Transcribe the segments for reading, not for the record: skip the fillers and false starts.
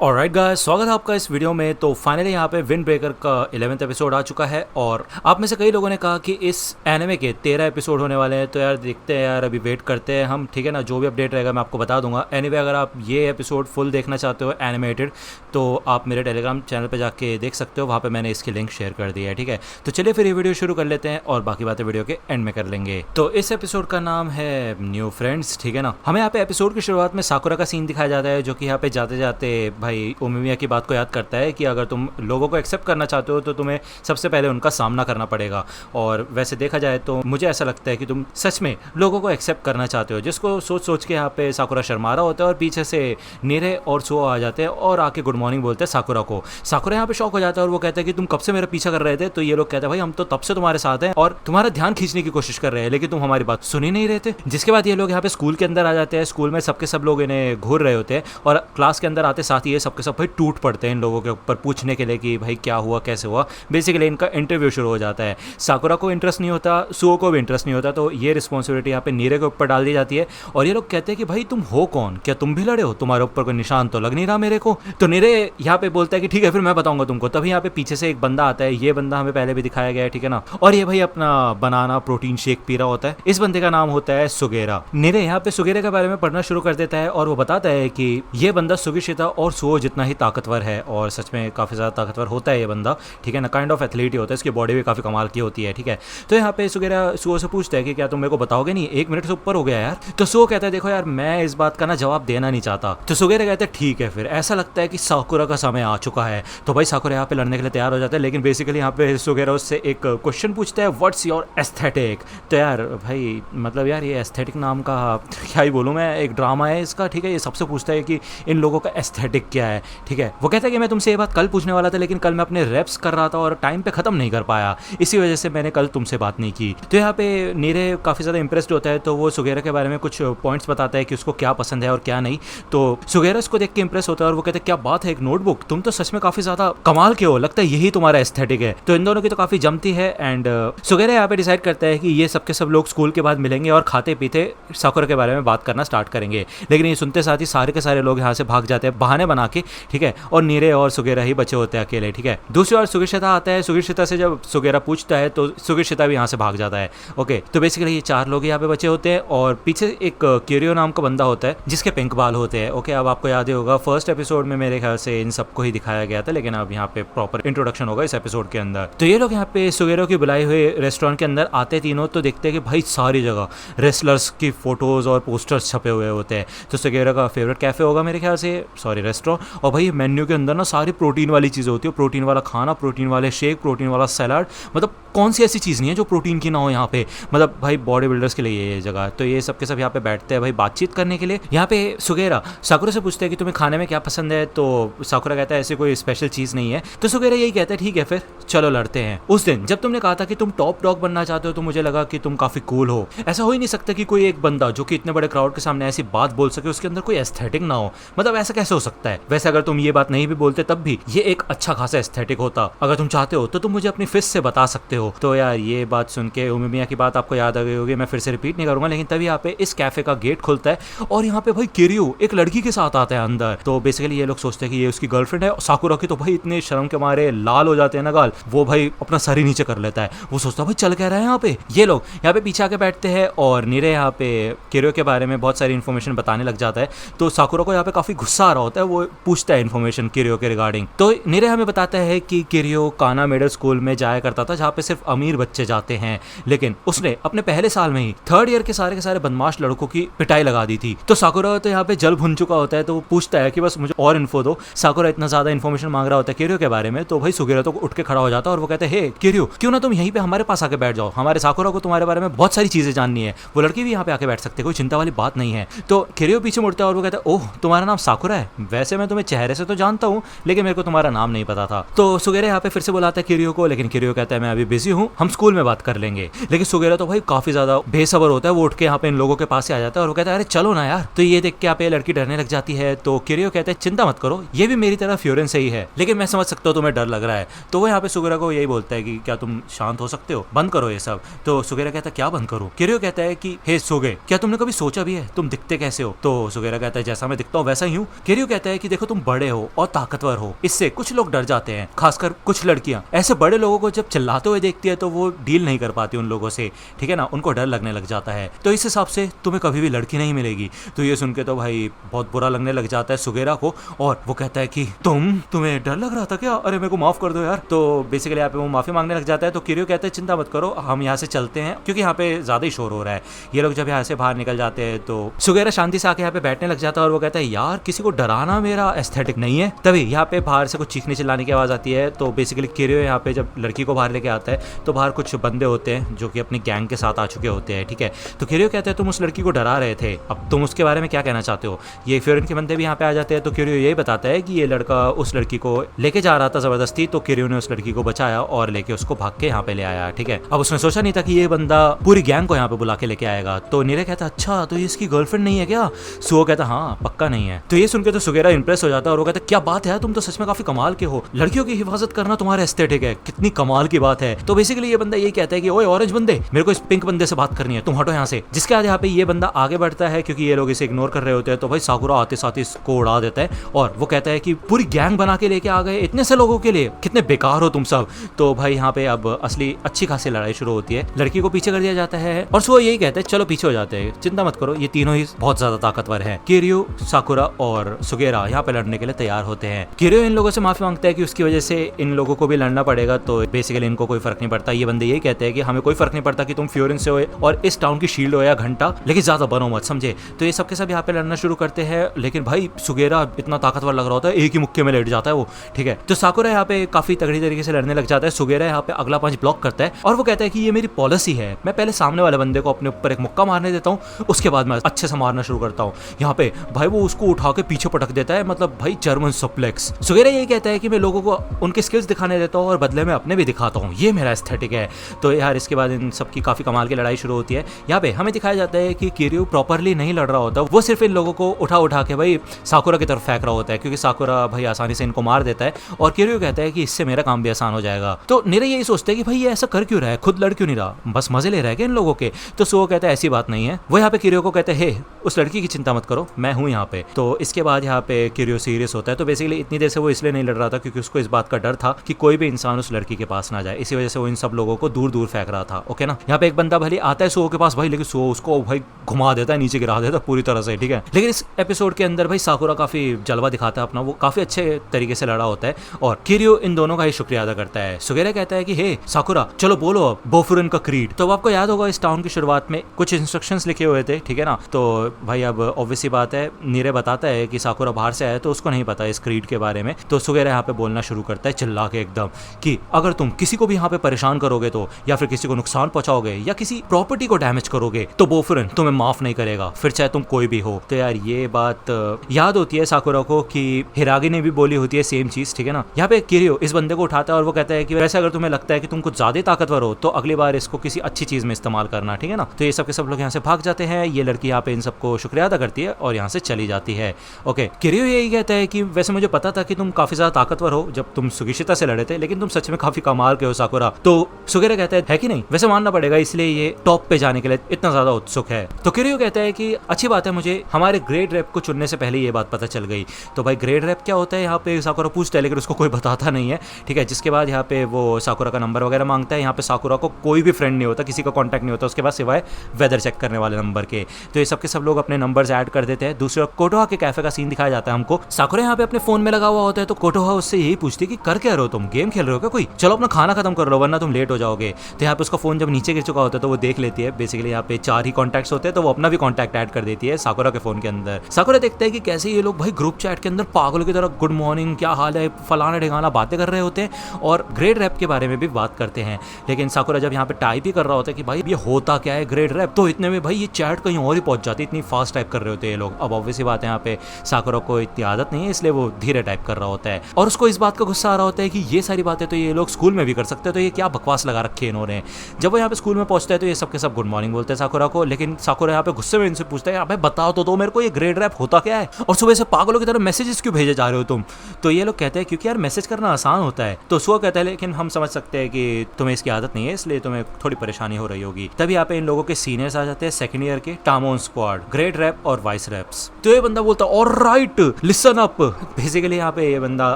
Alright guys, स्वागत है आपका इस वीडियो में। तो फाइनली यहाँ पे विंड ब्रेकर का 11th एपिसोड आ चुका है और आप में से कई लोगों ने कहा कि इस एनिमे के 13 एपिसोड होने वाले हैं। तो यार देखते हैं यार, अभी वेट करते हैं हम, ठीक है ना। जो भी अपडेट रहेगा मैं आपको बता दूंगा। एनीवे अगर आप ये एपिसोड फुल देखना चाहते हो एनिमेटेड, तो आप मेरे टेलीग्राम चैनल पर जाके देख सकते हो, वहाँ पर मैंने इसकी लिंक शेयर कर दी है, ठीक है। तो चलिए फिर ये वीडियो शुरू कर लेते हैं और बाकी बातें वीडियो के एंड में कर लेंगे। तो इस एपिसोड का नाम है न्यू फ्रेंड्स, ठीक है ना। हमें यहाँ पे एपिसोड की शुरुआत में साकुरा का सीन दिखाया जाता है, जो कि यहाँ पे जाते जाते भाई उमिमिया की बात को याद करता है कि अगर तुम लोगों को एक्सेप्ट करना चाहते हो तो तुम्हें सबसे पहले उनका सामना करना पड़ेगा। और वैसे देखा जाए तो मुझे ऐसा लगता है कि तुम सच में लोगों को एक्सेप्ट करना चाहते हो, जिसको सोच सोच के यहाँ पे साकुरा शर्मा रहा होता है और पीछे से नीरे और सुओ आ जाते हैं और आके गुड मॉर्निंग बोलते हैं साकुरा को। साकुरा यहाँ पे शॉक हो जाता है और वो कहता है कि तुम कब से मेरा पीछा कर रहे थे। तो ये लोग कहते हैं भाई हम तो तब से तुम्हारे साथ हैं और तुम्हारा ध्यान खींचने की कोशिश कर रहे हैं, लेकिन तुम हमारी बात सुन ही नहीं रहे थे। जिसके बाद ये लोग यहाँ पे स्कूल के अंदर आ जाते हैं। स्कूल में सबके सब लोग इन्हें घूर रहे होते हैं और क्लास के अंदर आते साथ ही ये सबके सब भाई टूट पड़ते हैं इन लोगों के ऊपर पूछने के लिए कि भाई क्या हुआ, कैसे हुआ। बेसिकली इनका इंटरव्यू शुरू हो जाता है। साकुरा को इंटरेस्ट नहीं होता, सुओ को भी इंटरेस्ट नहीं होता, तो ये रिस्पॉन्सिबिलिटी यहाँ पे नीरे के ऊपर डाल दी जाती है। और ये लोग कहते हैं कि भाई तुम हो कौन, क्या तुम भी लड़े हो, तुम्हारे ऊपर कोई निशान तो लग नहीं रहा मेरे को। तो नीरे यहाँ पे बोलता है कि ठीक है फिर मैं बताऊंगा तुमको। तभी यहाँ पे पीछे से एक बंदा आता है। ये बंदा हमें पहले भी दिखाया गया है, ठीक है ना। और ये भाई अपना बनाना प्रोटीन शेक पी रहा होता है। इस बंदे का नाम होता है सुगेरा। नीरे यहाँ पे सुगेरा के बारे में पढ़ना शुरू कर देता है और वो बताता है कि ये बंदा सुगिशिता और सुओ जितना ही ताकतवर है और सच में काफी ज्यादा ताकतवर होता है ये बंदा, ठीक है ना। काइंड ऑफ एथलीट ही होता है, इसकी बॉडी भी काफी कमाल की होती है, ठीक है। तो यहाँ पे सुगेरा सुओ से पूछता है कि क्या तुम मेरे को बताओगे नहीं, 1 मिनट से ऊपर हो गया यार। तो सुओ कहता है देखो यार मैं इस बात का ना जवाब देना नहीं चाहता। तो सुगेरा कहते हैं ठीक है फिर, ऐसा लगता है कि साकुरा का समय आ चुका है। तो भाई साकुरा यहाँ पे लड़ने के लिए तैयार हो जाता है, लेकिन बेसिकली यहाँ पे सुगेरा उससे एक क्वेश्चन पूछता है, व्हाट्स योर एस्थेटिक। तो यार भाई मतलब यार ये एस्थेटिक नाम का क्या ही बोलूँ मैं, एक ड्रामा है इसका, ठीक है। ये सबसे पूछता है कि इन लोगों का एस्थेटिक क्या है, ठीक है। वो कहता है कि मैं तुमसे ये बात कल पूछने वाला था, लेकिन कल मैं अपने रेप्स कर रहा था और टाइम पे खत्म नहीं कर पाया, इसी वजह से मैंने कल तुमसे बात नहीं की। तो यहाँ पे नीरे काफी ज्यादा इंप्रेस्ड होता है, तो वो सुगेरा के बारे में कुछ पॉइंट्स बताता है कि उसको क्या पसंद है और क्या नहीं। तो सुगेरा इसको देख के इंप्रेस होता है और वो कहते हैं क्या बात है, एक नोटबुक, तुम तो सच में काफी ज्यादा कमाल के हो, लगता है यही तुम्हारा एस्थेटिक है। तो इन दोनों की तो काफी जमती है एंड सुगेरा यहाँ पे डिसाइड करता है कि ये सबके सब लोग स्कूल के बाद मिलेंगे और खाते पीते साकुरा के बारे में बात करना स्टार्ट करेंगे। लेकिन ये सुनते साथ ही सारे के सारे लोग यहाँ से भाग जाते हैं बहाने बना के, ठीक है। और नीरे और सुगेरा ही बचे होते हैं अकेले, ठीक है। दूसरी ओर सुगिशिता आता है। सुगिशिता से जब सुगेरा पूछता है तो सुगिशिता भी यहाँ से भाग जाता है, ओके। तो बेसिकली ये 4 लोग यहाँ पे बचे होते हैं और पीछे एक क्यूरियो नाम का बंदा होता है जिसके पिंक बाल होते हैं, ओके। अब आपको याद ही होगा फर्स्ट एपिसोड में मेरे ख्याल से इन सबको ही दिखाया गया था, लेकिन अब यहाँ पे प्रॉपर इंट्रोडक्शन होगा इस एपिसोड के अंदर। तो ये लोग यहाँ पे सुगेरा की बुलाई हुए रेस्टोरेंट के अंदर आते तीनों, तो देखते हैं कि भाई सारी जगह रेसलर्स की फोटोज और पोस्टर्स छपे हुए होते हैं। तो सुगेरा का फेवरेट कैफे होगा मेरे ख्याल से, सॉरी रेस्टोरेंट। और भाई मेन्यू के अंदर ना सारी प्रोटीन वाली चीज़ें होती है, प्रोटीन वाला खाना, प्रोटीन वाले शेक, प्रोटीन वाला सलाद, मतलब कौन सी ऐसी चीज़ नहीं है जो प्रोटीन की ना हो यहाँ पे। मतलब भाई बॉडी बिल्डर्स के लिए ये जगह। तो ये सब के सब यहाँ पे बैठते हैं भाई बातचीत करने के लिए। यहाँ पे सुगेरा साकुरा से पूछते हैं कि तुम्हें खाने में क्या पसंद है। तो साकुरा कहता है ऐसी कोई स्पेशल चीज़ नहीं है। तो सुगेरा यही कहता है ठीक है फिर चलो लड़ते हैं। उस दिन जब तुमने कहा था कि तुम टॉप डॉग बनना चाहते हो तो मुझे लगा कि तुम काफ़ी कूल हो। ऐसा हो ही नहीं सकता कि कोई एक बंदा जो कि इतने बड़े क्राउड के सामने ऐसी बात बोल सके उसके अंदर कोई एस्थेटिक ना हो। मतलब ऐसा कैसे हो सकता है। वैसे अगर तुम ये बात नहीं भी बोलते तब भी ये एक अच्छा खासा एस्थेटिक होता। अगर तुम चाहते हो तो तुम मुझे अपनी फिस्ट से बता सकते हो। तो यार ये बात सुन के उमिमिया की बात आपको याद आ गई होगी, मैं फिर से रिपीट नहीं करूंगा। लेकिन तभी यहाँ पे इस कैफे का गेट खुलता है और यहाँ पे भाई किरियो एक लड़की के साथ आता है अंदर। तो बेसिकली ये लोग सोचते हैं कि ये उसकी गर्लफ्रेंड है। साकुरा की तो भाई इतने शर्म के मारे लाल हो जाते हैं ना गाल, वो भाई अपना सर ही नीचे कर लेता है। वो सोचता है भाई चल क्या रहा है यहाँ पे। ये लोग यहाँ पे पीछे आके बैठते हैं और नीरे यहाँ पे किरियो के बारे में बहुत सारी इन्फॉर्मेशन बताने लग जाता है। तो साकुरा को यहाँ पे काफी गुस्सा आ रहा होता है, वो पूछता है इन्फॉर्मेशन किरियो के रिगार्डिंग। तो नीरे हमें बताता है कि किरियो काना मिडिल स्कूल में जाया करता था जहाँ पे सिर्फ अमीर बच्चे जाते हैं, लेकिन उसने अपने पहले साल में ही 3rd ईयर के सारे बदमाश लड़कों की पिटाई लगा दी थी। तो साकुरा तो यहाँ पे जल भुन चुका होता है, तो वो पूछता है कि बस मुझे और इन्फो दो। साकुरा इतना ज्यादा इन्फॉर्मेशन मांग रहा होता है किरियो के बारे में। तो भाई सुगेरा तो उठ के खड़ा हो जाता है और वो कहते हैं हे किरियो क्यों ना तुम यहीं पे हमारे पास आके बैठ जाओ, हमारे साकुरा को तुम्हारे बारे में बहुत सारी चीजें जाननी है, वो लड़की भी यहाँ पे आके बैठ सकते, कोई चिंता वाली बात नहीं है। तो किरियो पीछे मुड़ता है और वो कहता है ओह तुम्हारा नाम साकुरा है, वैसे मैं तुम्हें चेहरे से तो जानता हूँ लेकिन मेरे को तुम्हारा नाम नहीं पता था। तो सुगेरा यहाँ पे फिर से बुलाता है किरियो को, लेकिन किरियो कहता है मैं अभी बिजी हूँ, हम स्कूल में बात कर लेंगे। लेकिन सुगेरा तो भाई काफी ज्यादा बेसब्र होता है, वो उठ के यहाँ पे इन लोगों के पास से आ जाता है और वो कहता है अरे चलो ना यार। तो ये देख के यहाँ पे लड़की डरने लग जाती है। तो किरियो कहता है चिंता मत करो, ये भी मेरी तरह फ्योरेन से ही है, लेकिन मैं समझ सकता हूँ तुम्हें डर लग रहा है। तो वो यहाँ पे सुगेरा को यही बोलता है कि क्या तुम शांत हो सकते हो, बंद करो ये सब। तो सुगेरा कहता है क्या बंद करूँ। किरियो कहता है कि हे सोगे, क्या तुमने कभी सोचा भी है तुम दिखते कैसे हो। तो सुगेरा कहता है जैसा मैं दिखता हूँ वैसा ही हूँ। किरियो कहता है कि देखो तुम बड़े हो और ताकतवर हो, इससे कुछ लोग डर जाते हैं, खासकर कुछ लड़कियां ऐसे बड़े लोगों को जब चिल्लाते हुए देखती है तो वो डील नहीं कर पाती उन लोगों से, ठीक है ना, उनको डर लगने लग जाता है। तो इस हिसाब से तुम्हें कभी भी लड़की नहीं मिलेगी। तो ये सुन के तो भाई बहुत बुरा लगने लग जाता है सुगेरा को, और वो कहता है कि तुम्हें डर लग रहा था क्या, अरे मेरे को माफ कर दो यार। तो बेसिकली यहाँ पे वो माफी मांगने लग जाता है। तो किरियो कहते हैं चिंता मत करो, हम यहाँ से चलते हैं, क्योंकि यहाँ पे ज्यादा ही शोर हो रहा है। ये लोग जब यहाँ से बाहर निकल जाते हैं तो सुगेरा शांति से आके यहाँ पे बैठने लग जाता है और वो कहता है यार किसी को डराना मेरा एस्थेटिक नहीं है। तभी यहाँ पे बाहर से कुछ चीखने चिल्लाने की आवाज आती है। तो बेसिकली किरियो यहाँ पे जब लड़की को बाहर लेके आता है तो बाहर कुछ बंदे होते हैं जो कि अपनी गैंग के साथ आ चुके होते हैं, ठीक है। तो किरियो कहते हैं तुम उस लड़की को डरा रहे थे, अब तुम उसके बारे में क्या कहना चाहते हो। ये फ्योरेन के बंदे भी यहाँ पे आ जाते हैं। तो किरियो यही बताता है कि ये लड़का उस लड़की को लेके जा रहा था जबरदस्ती, तो किरियो ने उस लड़की को बचाया और लेके उसको भाग के यहाँ पे ले आया, ठीक है। अब उसने सोचा नहीं था कि ये बंदा पूरी गैंग को यहाँ पे बुला के लेके आएगा। तो नीरे कहता अच्छा तो ये इसकी गर्लफ्रेंड नहीं है क्या। सुओ कहता हाँ पक्का नहीं है। तो ये सुनकर तो सुगेरा इंप्रेस हो जाता है और वो कहता क्या बात है, तुम तो सच में काफी कमाल के हो, लड़कियों की हिफाजत करना तुम्हारा एस्थेटिक है, कितनी कमाल की बात है। तो बेसिकली ये बंदा यही कहता है कि ओए ऑरेंज बंदे, मेरे को इस पिंक बंदे से बात करनी है, तुम हटो यहाँ से। जिसके बाद यहाँ पे ये बंदा आगे बढ़ता है क्योंकि ये लोग इसे इग्नोर कर रहे होते हैं। तो भाई साकुरा आते साथ इसको उड़ा देता है और वो कहता है कि पूरी गैंग बना के लेके आ गए इतने से लोगों के लिए, कितने बेकार हो तुम सब। तो भाई यहाँ पे अब असली अच्छी खासी लड़ाई शुरू होती है, लड़की को पीछे कर दिया जाता है और वो यही कहते हैं चलो पीछे हो जाते हैं, चिंता मत करो, ये तीनों ही बहुत ज्यादा ताकतवर हैं। किरियो, साकुरा और सुगेरा यहाँ पे लड़ने के लिए तैयार होते हैं। किरियो इन लोगों से माफी मांगता है कि उसकी वजह से इन लोगों को भी लड़ना पड़ेगा। तो बेसिकली इनको कोई फर्क नहीं पड़ता, ये बंदे यही कहते हैं कि हमें कोई फर्क नहीं पड़ता कि तुम फ्योरेन से हो और इस टाउन की शील्ड हो या घंटा, लेकिन ज्यादा बनो मत, समझे। तो ये सबके सब यहाँ पे लड़ना शुरू करते हैं। लेकिन भाई सुगेरा इतना ताकतवर लग रहा होता है, एक ही मुक्के में लेट जाता है वो, ठीक है। तो साकुरा यहाँ पे काफी तगड़ी तरीके से लड़ने लग जाता है। सुगेरा यहाँ पे अगला पंच ब्लॉक करता है और वो कहता है कि ये मेरी पॉलिसी है, मैं पहले सामने वाले बंदे को अपने ऊपर एक मुक्का मारने देता हूँ, उसके बाद मैं अच्छे से मारना शुरू करता हूँ। यहाँ पे भाई वो उसको उठा के पीछे पटक देता है, मतलब भाई जर्मन सुप्लेक्स। सुगेरा यही कहता है कि मैं लोगों को उनके स्किल्स दिखाने देता हूँ और बदले में अपने भी दिखाता हूँ, ये मेरा एस्थेटिक है। तो यार इसके बाद इन सबकी काफी कमाल की लड़ाई शुरू होती है। यहाँ पे हमें दिखाया जाता है कि किरियो प्रॉपरली नहीं लड़ रहा होता, वो सिर्फ इन लोगों को उठा उठा के भाई साकुरा की तरफ फेंक रहा होता है, क्योंकि साकुरा भाई आसानी से इनको मार देता है और किरियो कहता है कि इससे मेरा काम भी आसान हो जाएगा। तो नीरे यही सोचते हैं कि भाई ये ऐसा कर क्यों रहा है, खुद लड़ क्यों नहीं रहा, बस मजे ले रहा है क्या इन लोगों के। तो सुओ कहता है ऐसी बात नहीं है। वो यहाँ पे किरियो को कहते हैं उस लड़की की चिंता मत करो, मैं हूँ यहाँ पे। तो इसके बाद यहाँ पे किरियो सीरियस होता है। तो बेसिकली इतनी देर से वो इसलिए नहीं लड़ रहा था क्योंकि उसको इस बात का डर था कि कोई भी इंसान उस लड़की के पास ना जाए, इसी वजह से वो इन सब लोगों को दूर दूर फेंक रहा था, ओके ना। यहाँ पे एक बंदा भले आता है सुओ के पास भाई, लेकिन सुओ उसको भाई घुमा देता है, नीचे गिरा देता है पूरी तरह से, ठीक है। लेकिन इस एपिसोड के अंदर भाई साकुरा काफी जलवा दिखाता है अपना, वो काफी अच्छे तरीके से लड़ा होता है और किरियो इन दोनों का ही शुक्रिया अदा करता है। सुगेरा कहता है कि हे साकुरा चलो बोलो अब बोफुरन का क्रीड। तो आपको याद होगा इस टाउन की शुरुआत में कुछ इंस्ट्रक्शंस लिखे हुए थे, ठीक है ना। तो भाई अब ऑब्वियस सी बात है, नीरे बताता है कि साकुरा बाहर से आया तो उसको नहीं पता इस क्रीड के बारे में। तो सुगेरा यहाँ पे बोलना शुरू करता है चिल्ला के एकदम कि अगर तुम किसी को भी यहाँ पे परेशान करोगे तो, या फिर किसी को नुकसान पहुंचाओगे या किसी प्रॉपर्टी को डैमेज करोगे तो बोफुरन तुम्हें माफ नहीं करेगा, फिर चाहे तुम कोई भी हो। तो यार ये बात याद होती है साकुरा को कि हिरागी ने भी बोली होती है सेम चीज, ठीक है ना। यहाँ पे किरियो इस बंदे को उठाता है और वो कहता है कि वैसे अगर तुम्हें लगता है कि तुम कुछ ज्यादा ताकतवर हो तो अगली बार इसको किसी अच्छी चीज में इस्तेमाल करना, ठीक है ना। तो ये सब के सब लोग यहाँ से भाग जाते हैं। ये लड़की यहाँ पे इन सबको शुक्रिया अदा करती है और यहाँ से चली जाती है, ओके। किरियो यही कहता है कि वैसे मुझे पता था कि तुम काफी ज्यादा ताकतवर हो जब तुम सुगिशिता से लड़े थे, लेकिन तुम सच में काफी कमाल के हो साकुरा। तो सुगेरा कहता है कि नहीं, वैसे मानना पड़ेगा, इसलिए ये टॉप पे जाने के लिए इतना ज्यादा उत्सुक है। तो किरियो कहता है कि अच्छी बात है, मुझे हमारे ग्रेड रैप को चुनने से पहले ये बात पता चल गई। तो भाई ग्रेड रैप क्या होता है यहाँ पे साकुरा पूछता है, लेकिन उसको कोई बताता नहीं है, ठीक है। जिसके बाद यहाँ पे वो साकुरा का नंबर वगैरह मांगता है। यहाँ पे साकुरा को कोई भी फ्रेंड नहीं होता, किसी का कॉन्टैक्ट नहीं होता उसके पास सिवाय वेदर चेक करने वाले नंबर के। तो ये सबके सब लोग अपने नंबर्स ऐड कर देते हैं। दूसरा कोटोहा के कैफे का सीन दिखाया जाता है हमको। साकुरा यहाँ पे अपने फोन में लगा हुआ होता है तो कोटोहा उससे यही पूछती है कि कर क्या रहे हो तुम, गेम खेल रहे हो क्या कोई, चलो अपना खाना खत्म कर लो वरना तुम लेट हो जाओगे। तो यहाँ पे उसका फोन जब नीचे गिर चुका होता है तो वो देख लेती है। बेसिकली यहाँ पे 4 ही कॉन्टैक्ट्स होते हैं तो वो अपना भी कॉन्टैक्ट ऐड कर देती है साकुरा के फोन के अंदर। साकुरा देखता है कि कैसे ये लोग भाई ग्रुप चैट के अंदर पागलों की तरह गुड मॉर्निंग, क्या हाल है, फलाना ढिकाना बातें कर रहे होते हैं और ग्रेड रैप के बारे में भी बात करते हैं। लेकिन साकुरा जब यहाँ पे टाइप ही कर रहा होता है कि भाई ये होता क्या है ग्रेड रैप, तो इतने में भाई ये चैट कहीं और ही पहुंच जाती है, इतनी फास्ट टाइप कर रहे होते हैं ये लोग। अब ऑब्वियसली बात है यहाँ पे साकुरा को इतनी आदत नहीं है, इसलिए वो धीरे टाइप कर रहा होता है और उसको इस बात का गुस्सा आ रहा होता है कि ये सारी बातें तो ये लोग स्कूल में भी कर सकते हैं, तो ये क्या बकवास लगा रखी है इन्होंने। जब वो यहाँ पे स्कूल में पहुंचता है तो ये सबके सब गुड मॉर्निंग बोलते हैं साकुरा को, लेकिन साकुरा यहाँ पे गुस्से में इनसे पूछता है, अबे बताओ तो दो मेरे को ये ग्रेड रैप होता क्या है, और सुबह से पागलों की तरह मैसेजेस क्यों भेजे जा रहे हो तुम। तो ये लोग कहते हैं क्योंकि यार मैसेज करना आसान होता है। तो सुआ कहता है लेकिन हम समझ सकते हैं कि तुम्हें इसकी आदत नहीं है, इसलिए तुम्हें थोड़ी परेशानी हो रही होगी। तभी यहाँ पे इन लोगों के सीनियर्स आ जाते हैं, सेकंड ईयर के टामोन स्क्वाड, ग्रेड रैप और वाइस रैप्स। तो ये बंदा बोलता है ऑलराइट लिसन अप। बेसिकली यहाँ पे ये बंदा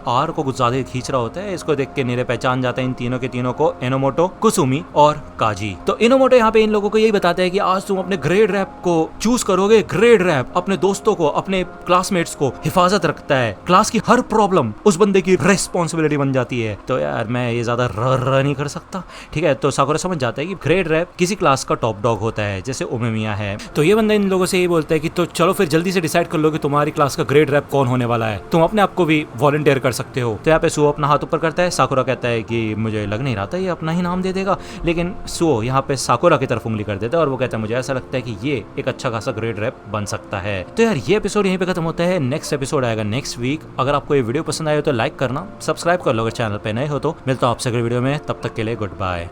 आर को कुछ ज्यादा खींच रहा होता है। इसको देख के नीरे पहचान जाता है इन तीनों के तीनों को, इनोमोटो, कुसुमी और काजी। तो इनोमोटो यहाँ पे इन लोगों को यही बताता है कि आज तुम अपने ग्रेड रैप को चूज करोगे। ग्रेड रैप अपने दोस्तों को, अपने क्लासमेट्स को हिफाजत रखता है, क्लास की हर प्रॉब्लम उस बंदे की रेस्पॉन्सिबिलिटी बन जाती है। तो यार मैं ये ज्यादा र नहीं कर सकता, ठीक है। तो साकुरा समझ जाता है कि ग्रेड रैप किसी क्लास का टॉप डॉग होता है, जैसे उमेमिया है। तो ये बंदा इन लोगों से यही बोलता है कि तो चलो फिर जल्दी से डिसाइड कर लो कि तुम्हारी क्लास का ग्रेड रैप कौन होने वाला है, तुम अपने आप को भी वॉलंटियर कर सकते हो। तो यहाँ पे सुओ अपना हाथ ऊपर करता है। साकुरा कहता है कि मुझे लग नहीं रहा था ये अपना ही नाम दे देगा, लेकिन सुओ यहाँ पे साकुरा की तरफ उंगली कर देता है और वो कहता है मुझे ऐसा लगता है कि ये एक अच्छा खासा ग्रेड रैप बन सकता है। तो यार ये एपिसोड यहीं पे खत्म होता है। नेक्स्ट एपिसोड आएगा नेक्स्ट वीक। अगर आपको ये वीडियो पसंद आए तो लाइक करना, सब्सक्राइब कर लो अगर चैनल पे नए हो तो। मिलता हूं आपसे अगले वीडियो में, तब तक के लिए गुड बाय।